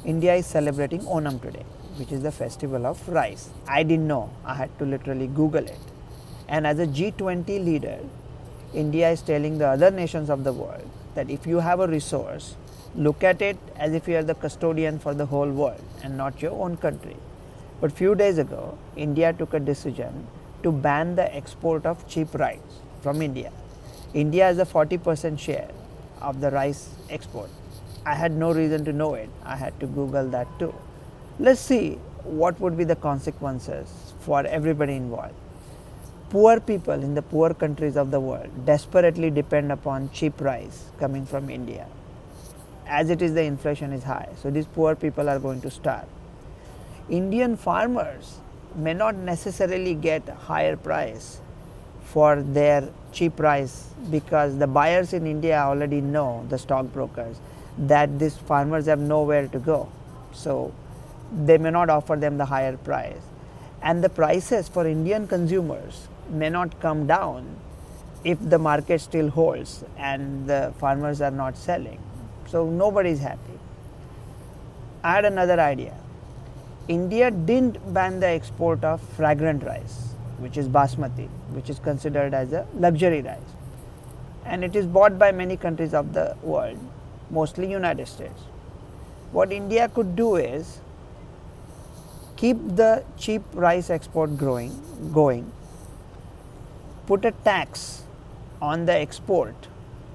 India is celebrating Onam today, which is the festival of rice. I didn't know, I had to literally Google it. And as a G20 leader, India is telling the other nations of the world that if you have a resource, look at it as if you are the custodian for the whole world and not your own country. But few days ago, India took a decision to ban the export of cheap rice from India. India has a 40% share of the rice export. I had no reason to know it. I had to Google that too. Let's see what would be the consequences for everybody involved. Poor people in the poor countries of the world desperately depend upon cheap rice coming from India. As it is, the inflation is high, so these poor people are going to starve. Indian farmers may not necessarily get higher price for their cheap rice because the buyers in India already know, the stockbrokers, that these farmers have nowhere to go. So they may not offer them the higher price. And the prices for Indian consumers may not come down if the market still holds and the farmers are not selling. So nobody is happy. I had another idea. India didn't ban the export of fragrant rice, which is basmati, which is considered as a luxury rice. And it is bought by many countries of the world, mostly United States. What India could do is keep the cheap rice export going, put a tax on the export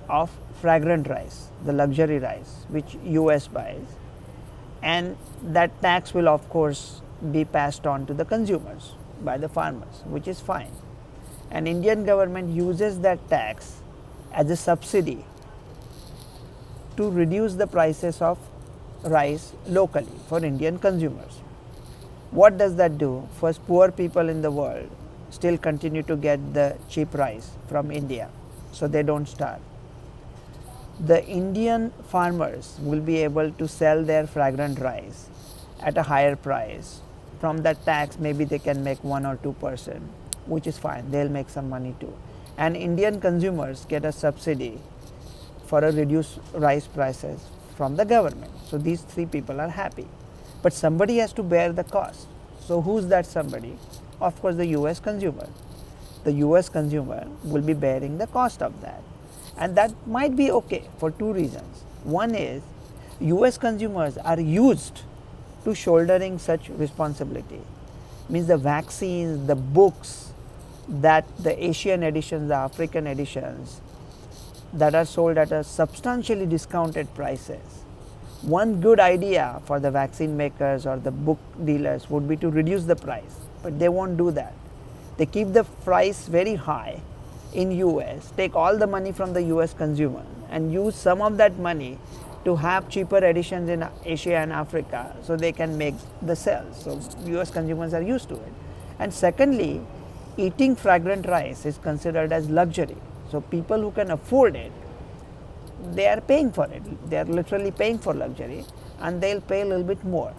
of fragrant rice, the luxury rice which US buys, and that tax will of course be passed on to the consumers by the farmers, which is fine. And Indian government uses that tax as a subsidy to reduce the prices of rice locally for Indian consumers. What does that do? First, poor people in the world still continue to get the cheap rice from India, so they don't starve. The Indian farmers will be able to sell their fragrant rice at a higher price. From that tax, maybe they can make 1 or 2%, which is fine, they'll make some money too. And Indian consumers get a subsidy for a reduced rice prices from the government. So these three people are happy. But somebody has to bear the cost. So who's that somebody? Of course, the US consumer. The US consumer will be bearing the cost of that. And that might be okay for two reasons. One is US consumers are used to shouldering such responsibility. Means the vaccines, the books that the Asian editions, the African editions that are sold at a substantially discounted prices. One good idea for the vaccine makers or the book dealers would be to reduce the price, but they won't do that. They keep the price very high in US, take all the money from the US consumer and use some of that money to have cheaper editions in Asia and Africa so they can make the sales. So US consumers are used to it. And secondly, eating fragrant rice is considered as luxury. So people who can afford it, they are paying for it. They are literally paying for luxury and they'll pay a little bit more.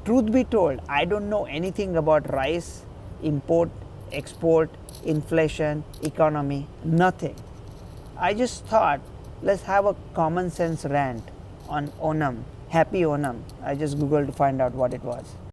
Truth be told, I don't know anything about rice, import, export, inflation, economy, nothing. I just thought, let's have a common sense rant on Onam. Happy Onam. I just googled to find out what it was.